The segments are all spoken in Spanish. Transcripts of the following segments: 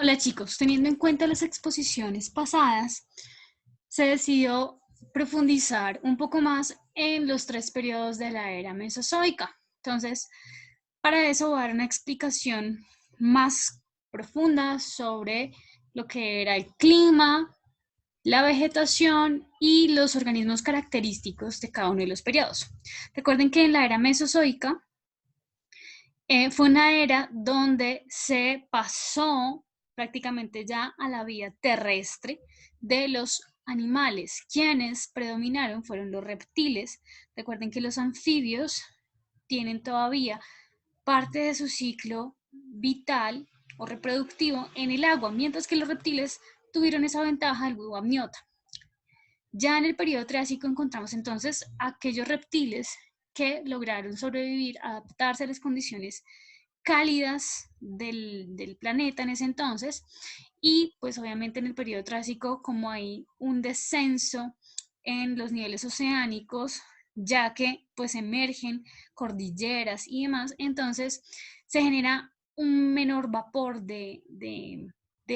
Hola chicos, teniendo en cuenta las exposiciones pasadas, se decidió profundizar un poco más en los tres periodos de la era mesozoica. Entonces, para eso voy a dar una explicación más profunda sobre lo que era el clima, la vegetación y los organismos característicos de cada uno de los periodos. Recuerden que en la era mesozoica fue una era donde se pasó prácticamente ya a la vida terrestre de los animales. Quienes predominaron fueron los reptiles. Recuerden que los anfibios tienen todavía parte de su ciclo vital o reproductivo en el agua, mientras que los reptiles tuvieron esa ventaja del huevo amniota. Ya en el periodo Triásico encontramos entonces aquellos reptiles que lograron sobrevivir, adaptarse a las condiciones cálidas del planeta en ese entonces, y pues obviamente en el periodo Trásico, como hay un descenso en los niveles oceánicos, ya que pues emergen cordilleras y demás, entonces se genera un menor vapor de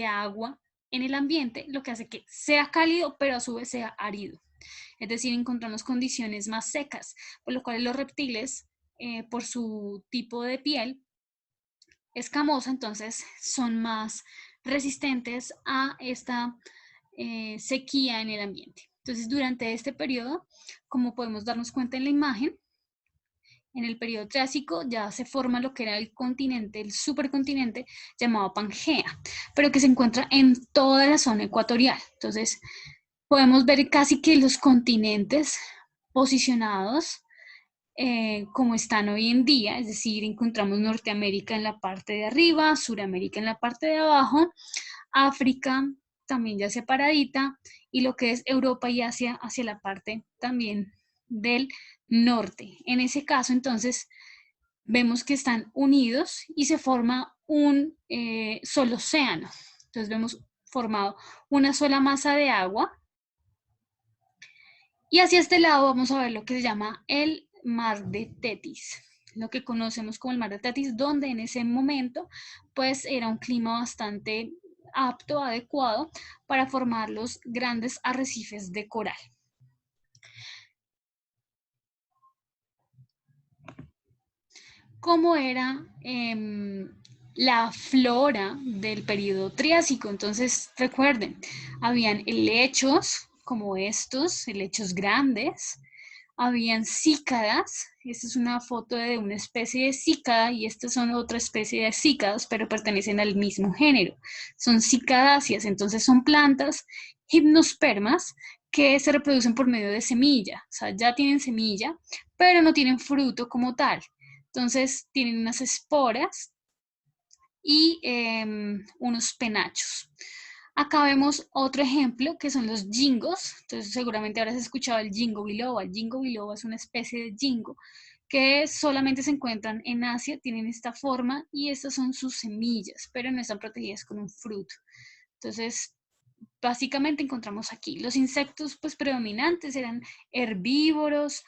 agua en el ambiente, lo que hace que sea cálido, pero a su vez sea árido. Es decir, encontramos condiciones más secas, por lo cual los reptiles, por su tipo de piel escamosa, entonces son más resistentes a esta sequía en el ambiente. Entonces, durante este periodo, como podemos darnos cuenta en la imagen, en el periodo Triásico ya se forma lo que era el continente, el supercontinente llamado Pangea, pero que se encuentra en toda la zona ecuatorial. Entonces, podemos ver casi que los continentes posicionados como están hoy en día, es decir, encontramos Norteamérica en la parte de arriba, Suramérica en la parte de abajo, África también ya separadita, y lo que es Europa y Asia hacia la parte también del norte. En ese caso, entonces, vemos que están unidos y se forma un solo océano. Entonces vemos formado una sola masa de agua, y hacia este lado vamos a ver lo que se llama el mar de Tetis, lo que conocemos como el mar de Tetis, donde en ese momento pues era un clima bastante apto, adecuado para formar los grandes arrecifes de coral. ¿Cómo era la flora del periodo Triásico? Entonces, recuerden, habían helechos como estos, helechos grandes, habían cícadas. Esta es una foto de una especie de cícada y estas son otra especie de cícadas, pero pertenecen al mismo género. Son cicadáceas, entonces son plantas gimnospermas que se reproducen por medio de semilla. O sea, ya tienen semilla, pero no tienen fruto como tal. Entonces tienen unas esporas y unos penachos. Acá vemos otro ejemplo que son los jingos. Entonces seguramente habrás escuchado el jingo biloba. El jingo biloba es una especie de jingo que solamente se encuentran en Asia, tienen esta forma y estas son sus semillas, pero no están protegidas con un fruto. Entonces, básicamente encontramos aquí los insectos pues predominantes eran herbívoros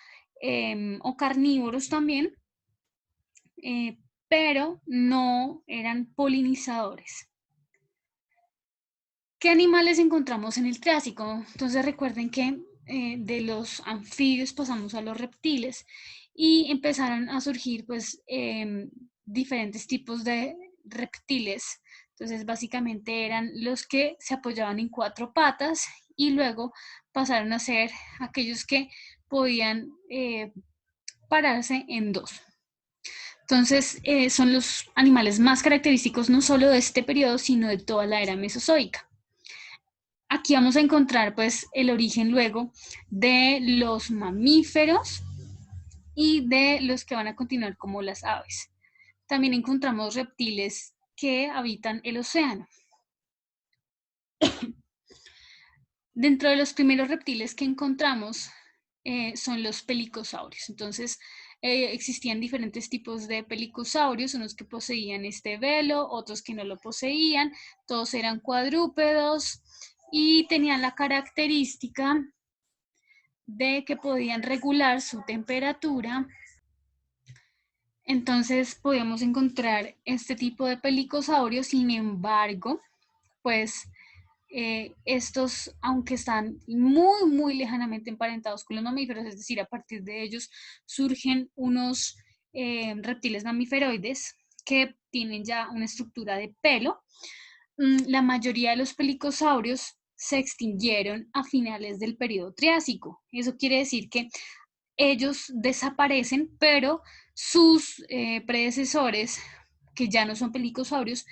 o carnívoros también, eh, pero no eran polinizadores. ¿Qué animales encontramos en el Triásico? Entonces recuerden que de los anfibios pasamos a los reptiles y empezaron a surgir pues diferentes tipos de reptiles. Entonces básicamente eran los que se apoyaban en cuatro patas y luego pasaron a ser aquellos que podían pararse en dos. Entonces, son los animales más característicos no solo de este periodo, sino de toda la era mesozoica. Aquí vamos a encontrar pues el origen luego de los mamíferos y de los que van a continuar como las aves. También encontramos reptiles que habitan el océano. Dentro de los primeros reptiles que encontramos son los pelicosaurios. Entonces, existían diferentes tipos de pelicosaurios, unos que poseían este velo, otros que no lo poseían, todos eran cuadrúpedos y tenían la característica de que podían regular su temperatura. Entonces podíamos encontrar este tipo de pelicosaurios. Sin embargo, pues estos, aunque están muy, muy lejanamente emparentados con los mamíferos, es decir, a partir de ellos surgen unos reptiles mamiferoides que tienen ya una estructura de pelo. La mayoría de los pelicosaurios se extinguieron a finales del periodo Triásico. Eso quiere decir que ellos desaparecen, pero sus predecesores, que ya no son pelicosaurios,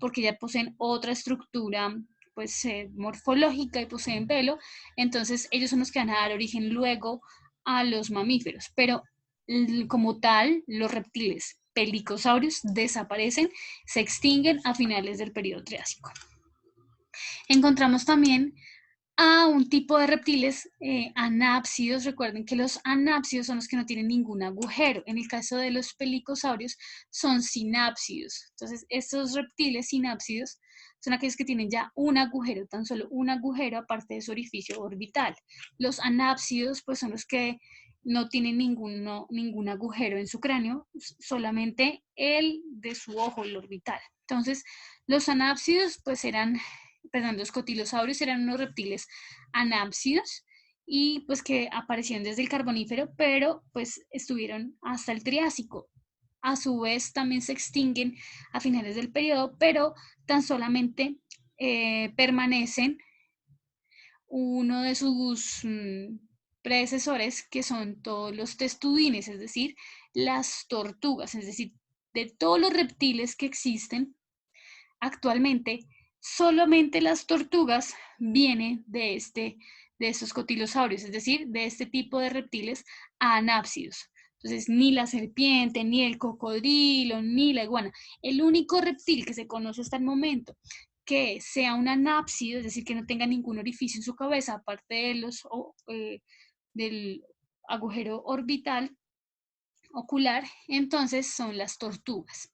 porque ya poseen otra estructura pues morfológica y poseen pelo, entonces ellos son los que van a dar origen luego a los mamíferos, pero como tal, los reptiles pelicosaurios desaparecen, se extinguen a finales del periodo Triásico. Encontramos también a un tipo de reptiles anápsidos. Recuerden que los anápsidos son los que no tienen ningún agujero. En el caso de los pelicosaurios son sinápsidos. Entonces, estos reptiles sinápsidos son aquellos que tienen ya un agujero, tan solo un agujero aparte de su orificio orbital. Los anápsidos pues son los que no tienen ningún agujero en su cráneo, solamente el de su ojo, el orbital. Entonces, los anápsidos pues los cotilosaurios eran unos reptiles anápsidos y pues que aparecieron desde el Carbonífero, pero pues estuvieron hasta el Triásico. A su vez también se extinguen a finales del periodo, pero tan solamente permanecen uno de sus predecesores, que son todos los testudines, es decir, las tortugas, es decir, de todos los reptiles que existen actualmente, solamente las tortugas vienen de estos cotilosaurios, es decir, de este tipo de reptiles anápsidos. Entonces, ni la serpiente, ni el cocodrilo, ni la iguana. El único reptil que se conoce hasta el momento que sea un anápsido, es decir, que no tenga ningún orificio en su cabeza, aparte del agujero orbital ocular, entonces son las tortugas.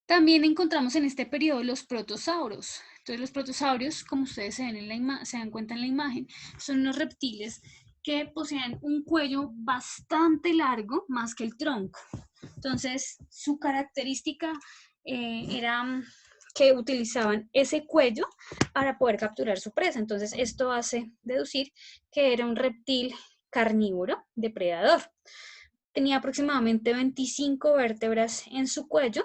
También encontramos en este periodo los protosauros. Entonces los protosaurios, como ustedes se dan cuenta en la imagen, son unos reptiles que poseen un cuello bastante largo, más que el tronco. Entonces su característica era que utilizaban ese cuello para poder capturar su presa. Entonces esto hace deducir que era un reptil carnívoro, depredador. Tenía aproximadamente 25 vértebras en su cuello.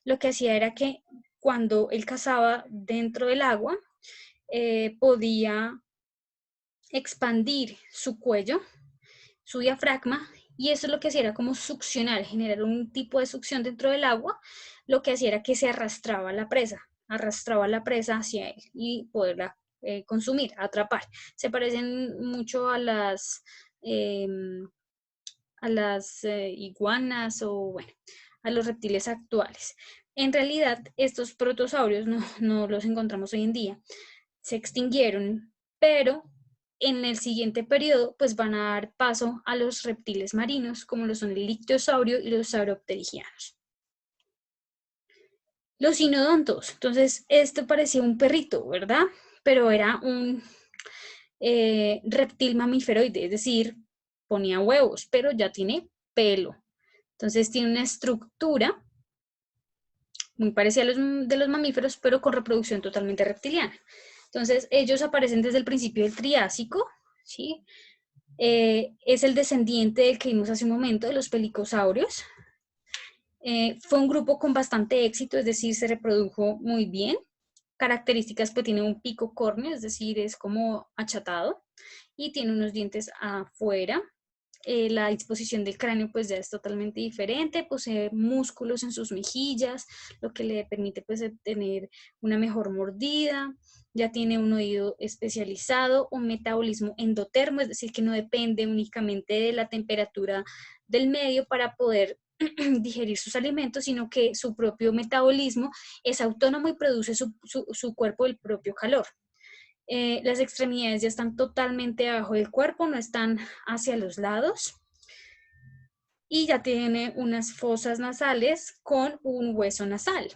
Lo que hacía era que cuando él cazaba dentro del agua, podía expandir su cuello, su diafragma, y eso lo que hacía era como succionar, generar un tipo de succión dentro del agua. Lo que hacía era que se arrastraba la presa hacia él y poderla consumir, atrapar. Se parecen mucho a las iguanas o bueno, a los reptiles actuales. En realidad, estos protosaurios no los encontramos hoy en día, se extinguieron, pero en el siguiente periodo pues van a dar paso a los reptiles marinos, como lo son el ictiosaurio y los sauropterigianos. Los sinodontos, entonces esto parecía un perrito, ¿verdad? Pero era un reptil mamíferoide, es decir, ponía huevos, pero ya tiene pelo. Entonces tiene una estructura muy parecida a los de los mamíferos, pero con reproducción totalmente reptiliana. Entonces ellos aparecen desde el principio del Triásico, ¿sí? Es el descendiente del que vimos hace un momento, de los pelicosaurios. Fue un grupo con bastante éxito, es decir, se reprodujo muy bien. Características, pues tiene un pico córneo, es decir, es como achatado, y tiene unos dientes afuera. La disposición del cráneo pues ya es totalmente diferente, posee músculos en sus mejillas, lo que le permite pues tener una mejor mordida, ya tiene un oído especializado, un metabolismo endotermo, es decir, que no depende únicamente de la temperatura del medio para poder digerir sus alimentos, sino que su propio metabolismo es autónomo y produce su cuerpo el propio calor. Las extremidades ya están totalmente abajo del cuerpo, no están hacia los lados. Y ya tiene unas fosas nasales con un hueso nasal.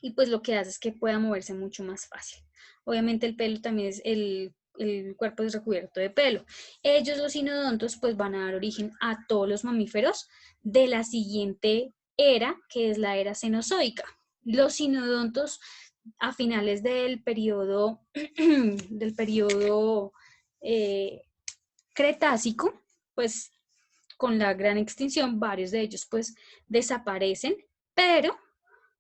Y pues lo que hace es que pueda moverse mucho más fácil. Obviamente el pelo también el cuerpo es recubierto de pelo. Ellos, los sinodontos, pues van a dar origen a todos los mamíferos de la siguiente era, que es la era cenozoica. Los sinodontos a finales del periodo, Cretácico, pues con la gran extinción, varios de ellos pues desaparecen, pero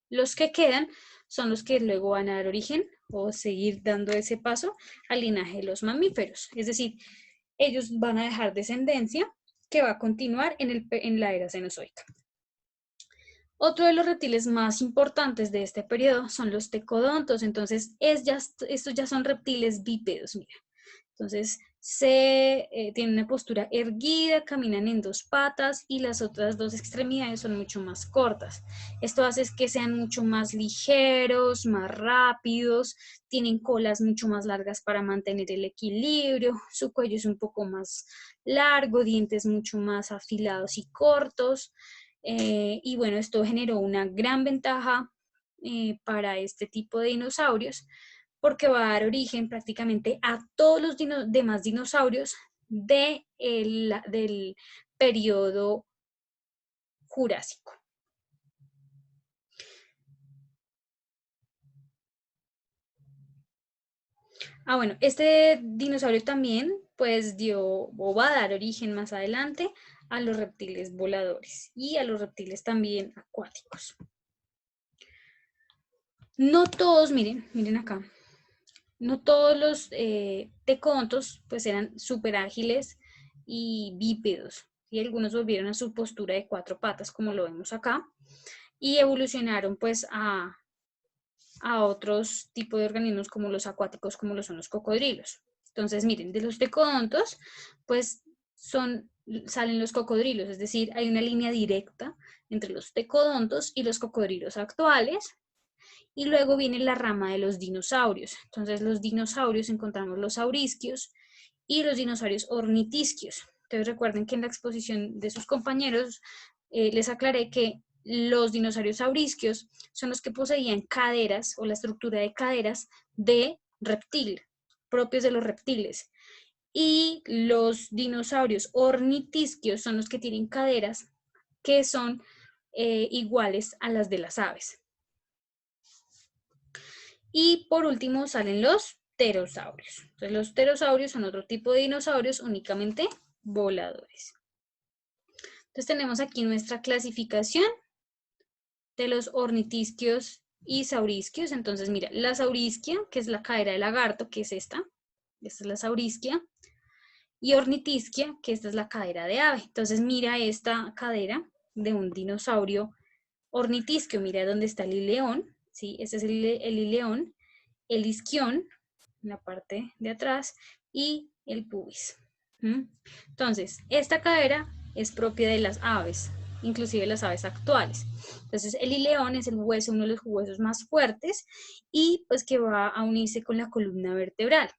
los que quedan son los que luego van a dar origen o seguir dando ese paso al linaje de los mamíferos. Es decir, ellos van a dejar descendencia que va a continuar en la era cenozoica. Otro de los reptiles más importantes de este periodo son los tecodontos. Entonces, estos ya son reptiles bípedos, mira. Entonces, tienen una postura erguida, caminan en dos patas y las otras dos extremidades son mucho más cortas. Esto hace que sean mucho más ligeros, más rápidos, tienen colas mucho más largas para mantener el equilibrio, su cuello es un poco más largo, dientes mucho más afilados y cortos. Y bueno, esto generó una gran ventaja para este tipo de dinosaurios, porque va a dar origen prácticamente a todos los demás dinosaurios del periodo Jurásico. Bueno, este dinosaurio también pues dio o va a dar origen más adelante a los reptiles voladores y a los reptiles también acuáticos. No todos, miren acá, no todos los tecodontos pues eran súper ágiles y bípedos, y algunos volvieron a su postura de 4 patas como lo vemos acá y evolucionaron pues a otros tipos de organismos como los acuáticos, como lo son los cocodrilos. Entonces miren, de los tecodontos pues salen los cocodrilos, es decir, hay una línea directa entre los tecodontos y los cocodrilos actuales. Y luego viene la rama de los dinosaurios. Entonces, los dinosaurios encontramos los saurisquios y los dinosaurios ornitisquios. Entonces, recuerden que en la exposición de sus compañeros les aclaré que los dinosaurios saurisquios son los que poseían caderas o la estructura de caderas de reptil, propios de los reptiles. Y los dinosaurios ornitisquios son los que tienen caderas que son iguales a las de las aves. Y por último salen los pterosaurios. Entonces los pterosaurios son otro tipo de dinosaurios únicamente voladores. Entonces tenemos aquí nuestra clasificación de los ornitisquios y saurisquios. Entonces mira, la saurisquia, que es la cadera de lagarto, que es esta es la saurisquia, y ornitisquia, que esta es la cadera de ave. Entonces mira esta cadera de un dinosaurio ornitisquio, mira dónde está el ileón, ¿sí? Este es el ileón, el isquión, en la parte de atrás, y el pubis. Entonces, esta cadera es propia de las aves, inclusive las aves actuales. Entonces, el ileón es el hueso, uno de los huesos más fuertes, y pues que va a unirse con la columna vertebral.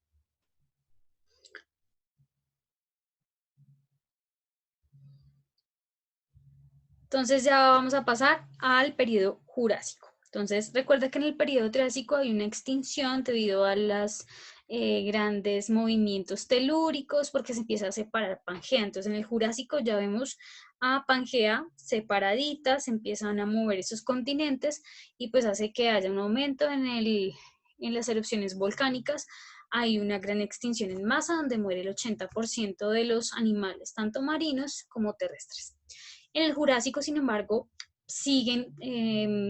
Entonces ya vamos a pasar al periodo Jurásico. Entonces recuerda que en el periodo Triásico hay una extinción debido a los grandes movimientos telúricos porque se empieza a separar Pangea. Entonces en el Jurásico ya vemos a Pangea separadita, se empiezan a mover esos continentes y pues hace que haya un aumento en las erupciones volcánicas. Hay una gran extinción en masa donde muere el 80% de los animales, tanto marinos como terrestres. En el Jurásico, sin embargo, siguen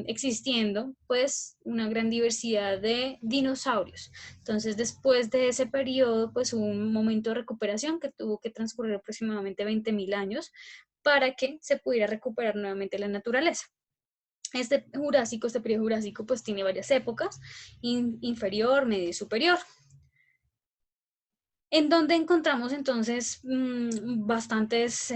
existiendo pues una gran diversidad de dinosaurios. Entonces, después de ese periodo, pues hubo un momento de recuperación que tuvo que transcurrir aproximadamente 20.000 años para que se pudiera recuperar nuevamente la naturaleza. Este periodo Jurásico, pues tiene varias épocas, inferior, medio y superior, en donde encontramos entonces bastantes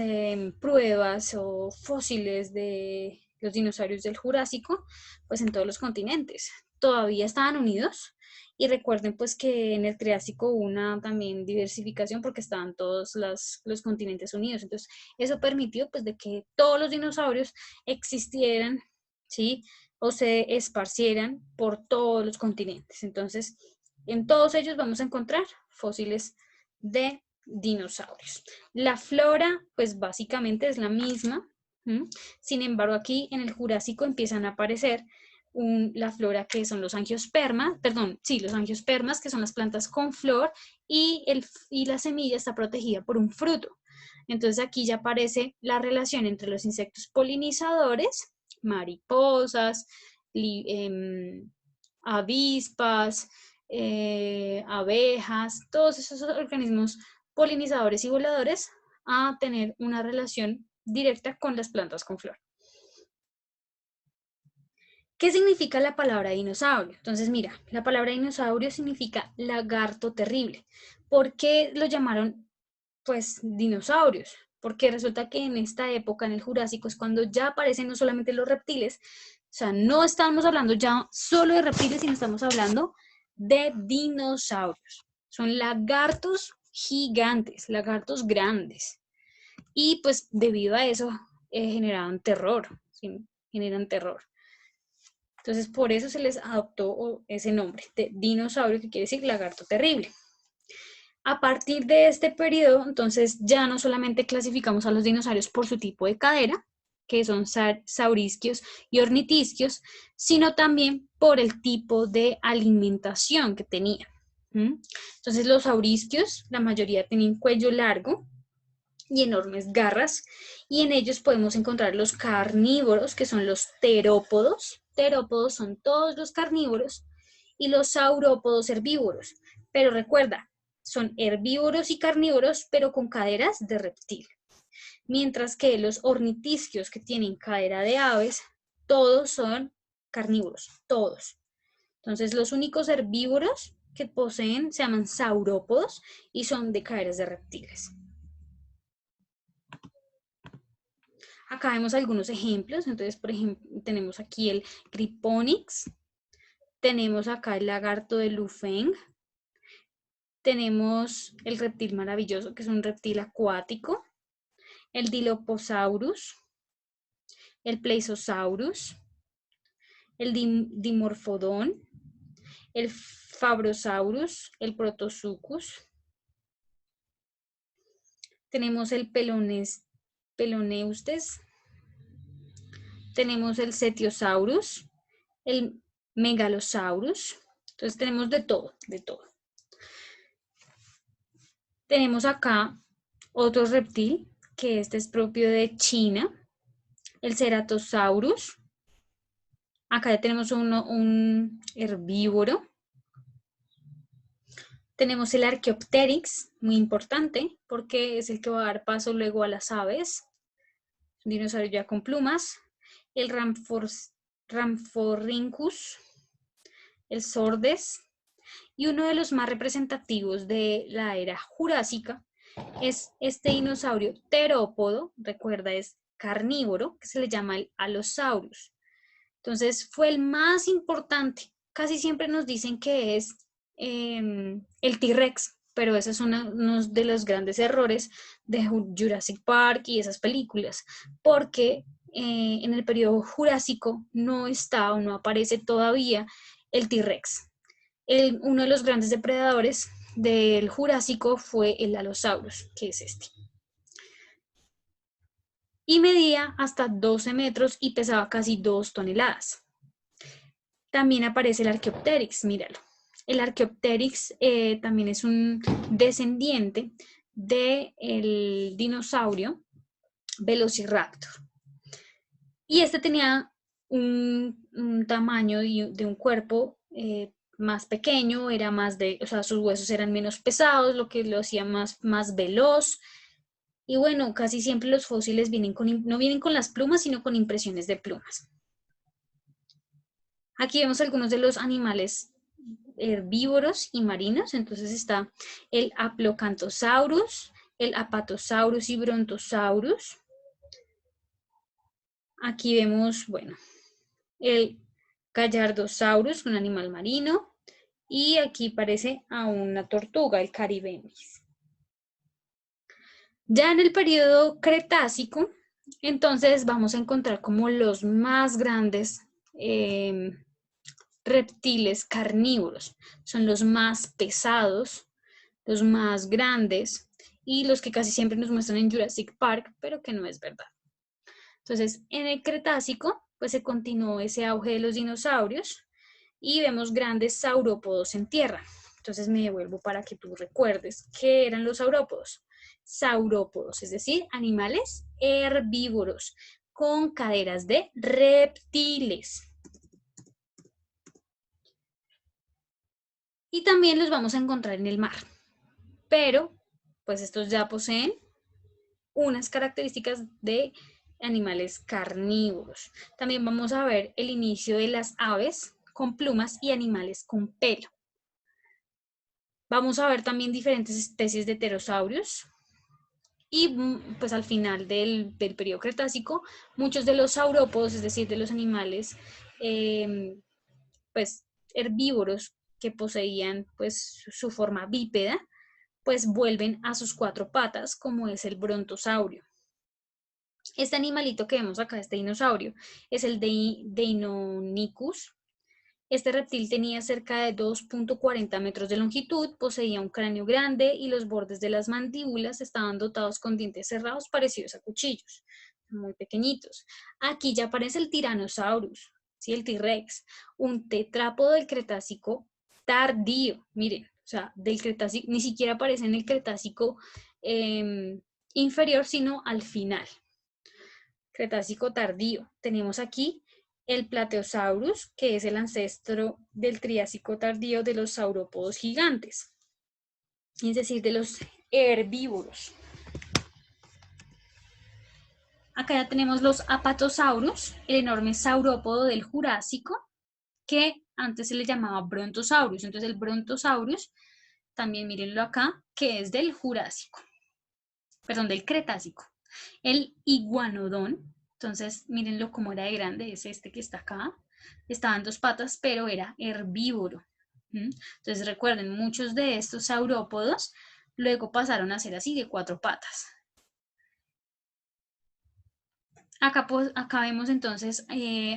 pruebas o fósiles de los dinosaurios del Jurásico, pues en todos los continentes. Todavía estaban unidos y recuerden pues que en el Triásico hubo una también diversificación porque estaban todos los continentes unidos. Entonces eso permitió pues de que todos los dinosaurios existieran, ¿sí? O se esparcieran por todos los continentes. Entonces en todos ellos vamos a encontrar fósiles de dinosaurios. La flora, pues básicamente es la misma. Sin embargo, aquí en el Jurásico empiezan a aparecer la flora que son los angiospermas, perdón, sí, los angiospermas, que son las plantas con flor, y la semilla está protegida por un fruto. Entonces aquí ya aparece la relación entre los insectos polinizadores, mariposas, avispas, abejas, todos esos organismos polinizadores y voladores, a tener una relación directa con las plantas con flor. ¿Qué significa la palabra dinosaurio? Entonces, mira, la palabra dinosaurio significa lagarto terrible. ¿Por qué lo llamaron, pues, dinosaurios? Porque resulta que en esta época, en el Jurásico, es cuando ya aparecen no solamente los reptiles, o sea, no estamos hablando ya solo de reptiles, sino estamos hablando de dinosaurios. Son lagartos gigantes, lagartos grandes. Y pues debido a eso generaban terror, ¿sí? Generan terror. Entonces, por eso se les adoptó ese nombre de dinosaurio, que quiere decir lagarto terrible. A partir de este periodo, entonces, ya no solamente clasificamos a los dinosaurios por su tipo de cadera, que son saurisquios y ornitisquios, sino también por el tipo de alimentación que tenían. Entonces, los saurisquios, la mayoría tenían cuello largo y enormes garras, y en ellos podemos encontrar los carnívoros, que son los terópodos. Terópodos son todos los carnívoros, y los saurópodos herbívoros. Pero recuerda, son herbívoros y carnívoros, pero con caderas de reptil. Mientras que los ornitisquios, que tienen cadera de aves, todos son carnívoros, todos. Entonces, los únicos herbívoros que poseen se llaman saurópodos y son de caderas de reptiles. Acá vemos algunos ejemplos. Entonces, por ejemplo, tenemos aquí el Griponix, tenemos acá el lagarto de Lufeng, tenemos el reptil maravilloso, que es un reptil acuático, el Dilophosaurus, el Plesiosaurus, el Dimorphodon, el Fabrosaurus, el Protosuchus, tenemos el Peloneustes, tenemos el Cetiosaurus, el Megalosaurus. Entonces tenemos de todo, de todo. Tenemos acá otro reptil, que este es propio de China, el Ceratosaurus. Acá ya tenemos un herbívoro. Tenemos el Archaeopteryx, muy importante, porque es el que va a dar paso luego a las aves. Un dinosaurio ya con plumas. El Rhamphorhynchus, el Sordes. Y uno de los más representativos de la era jurásica es este dinosaurio terópodo, recuerda, es carnívoro, que se le llama el Allosaurus. Entonces fue el más importante. Casi siempre nos dicen que es el T-Rex, pero ese es uno de los grandes errores de Jurassic Park y esas películas, porque en el periodo jurásico no está o no aparece todavía el T-Rex. Uno de los grandes depredadores del Jurásico fue el Allosaurus, que es este. Y medía hasta 12 metros y pesaba casi 2 toneladas. También aparece el Archaeopteryx, míralo. El Archaeopteryx también es un descendiente del dinosaurio Velociraptor. Y este tenía un tamaño de un cuerpo más pequeño, era más o sea, sus huesos eran menos pesados, lo que lo hacía más veloz. Y bueno, casi siempre los fósiles no vienen con las plumas, sino con impresiones de plumas. Aquí vemos algunos de los animales herbívoros y marinos. Entonces está el Aplocanthosaurus, el Apatosaurus y Brontosaurus. Aquí vemos, bueno, el Gallardosaurus, un animal marino. Y aquí parece a una tortuga, el Caribemis. Ya en el periodo Cretácico, entonces vamos a encontrar como los más grandes reptiles carnívoros. Son los más pesados, los más grandes y los que casi siempre nos muestran en Jurassic Park, pero que no es verdad. Entonces, en el Cretácico pues se continuó ese auge de los dinosaurios y vemos grandes saurópodos en tierra. Entonces me devuelvo para que tú recuerdes qué eran los saurópodos. Saurópodos, es decir, animales herbívoros con caderas de reptiles. Y también los vamos a encontrar en el mar. Pero, pues estos ya poseen unas características de animales carnívoros. También vamos a ver el inicio de las aves con plumas y animales con pelo. Vamos a ver también diferentes especies de pterosaurios. Y pues al final del periodo Cretácico, muchos de los saurópodos, es decir, de los animales pues herbívoros que poseían pues su forma bípeda, pues vuelven a sus 4 patas, como es el brontosaurio. Este animalito que vemos acá, este dinosaurio, es el Deinonychus. Este reptil tenía cerca de 2.40 metros de longitud, poseía un cráneo grande y los bordes de las mandíbulas estaban dotados con dientes cerrados parecidos a cuchillos, muy pequeñitos. Aquí ya aparece el Tyrannosaurus, ¿sí? El T-Rex, un tetrápodo del Cretácico tardío. Miren, o sea, del Cretácico, ni siquiera aparece en el Cretácico inferior, sino al final. Cretácico tardío. Tenemos aquí el Plateosaurus, que es el ancestro del Triásico tardío de los saurópodos gigantes, es decir, de los herbívoros. Acá ya tenemos los Apatosaurus, el enorme saurópodo del Jurásico, que antes se le llamaba Brontosaurus. Entonces el Brontosaurus, también mírenlo acá, que es del Jurásico, perdón, del Cretácico. El Iguanodon, entonces mírenlo cómo era de grande, es este que está acá. Estaba en 2 patas, pero era herbívoro. Entonces recuerden, muchos de estos saurópodos luego pasaron a ser así, de 4 patas. Acá vemos entonces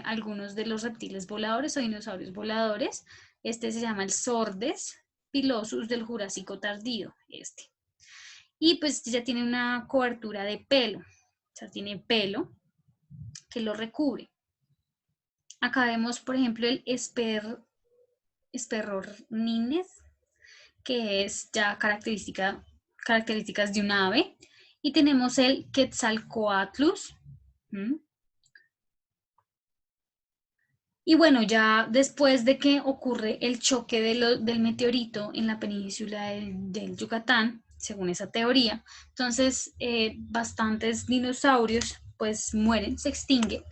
algunos de los reptiles voladores o dinosaurios voladores. Este se llama el Sordes pilosus del Jurásico tardío, este. Y pues ya tiene una cobertura de pelo, o sea, tiene pelo que lo recubre. Acá vemos, por ejemplo, el Sperornines, que es ya características de un ave. Y tenemos el Quetzalcoatlus. Y bueno, ya después de que ocurre el choque del meteorito en la península del Yucatán, según esa teoría, entonces bastantes dinosaurios pues mueren, se extinguen.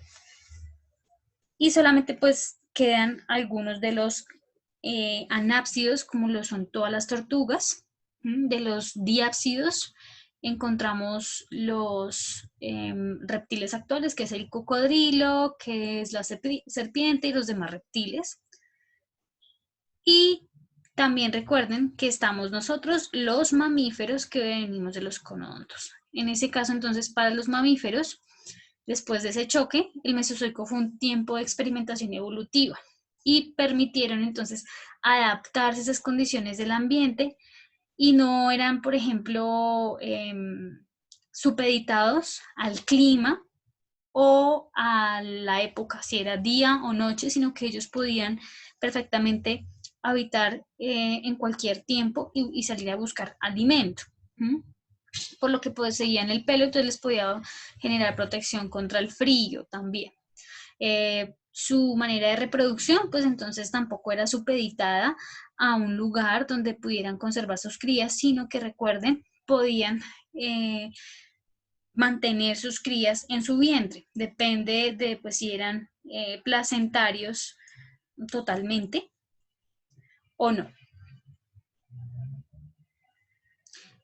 Y solamente pues quedan algunos de los anápsidos, como lo son todas las tortugas. De los diápsidos encontramos los reptiles actuales, que es el cocodrilo, que es la serpiente y los demás reptiles. Y también recuerden que estamos nosotros, los mamíferos, que venimos de los conodontos. En ese caso, entonces, para los mamíferos, después de ese choque, el Mesozoico fue un tiempo de experimentación evolutiva y permitieron entonces adaptarse a esas condiciones del ambiente y no eran, por ejemplo, supeditados al clima o a la época, si era día o noche, sino que ellos podían perfectamente habitar en cualquier tiempo y salir a buscar alimento. Por lo que poseían el pelo, entonces les podía generar protección contra el frío también. Su manera de reproducción, pues entonces tampoco era supeditada a un lugar donde pudieran conservar sus crías, sino que recuerden, podían mantener sus crías en su vientre. Depende de pues, si eran placentarios totalmente o no.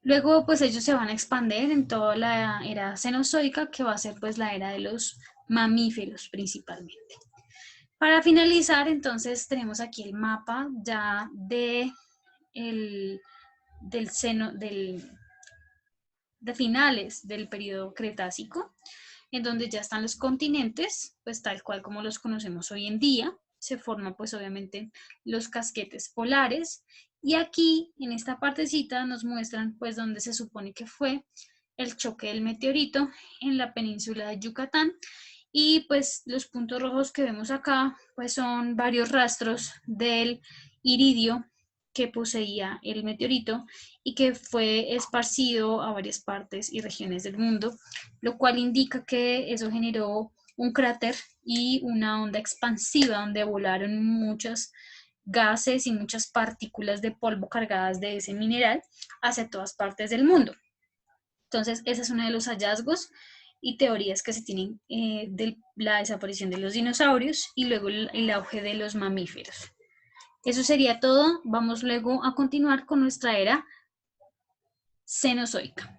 Luego, pues ellos se van a expandir en toda la era cenozoica, que va a ser pues la era de los mamíferos principalmente. Para finalizar, entonces tenemos aquí el mapa ya de finales del periodo Cretácico, en donde ya están los continentes, pues tal cual como los conocemos hoy en día. Se forman pues obviamente los casquetes polares, y aquí en esta partecita nos muestran pues donde se supone que fue el choque del meteorito en la península de Yucatán, Y pues los puntos rojos que vemos acá pues son varios rastros del iridio que poseía el meteorito y que fue esparcido a varias partes y regiones del mundo, lo cual indica que eso generó un cráter y una onda expansiva donde volaron muchos gases y muchas partículas de polvo cargadas de ese mineral hacia todas partes del mundo. Entonces, ese es uno de los hallazgos y teorías que se tienen de la desaparición de los dinosaurios y luego el auge de los mamíferos. Eso sería todo. Vamos luego a continuar con nuestra era cenozoica.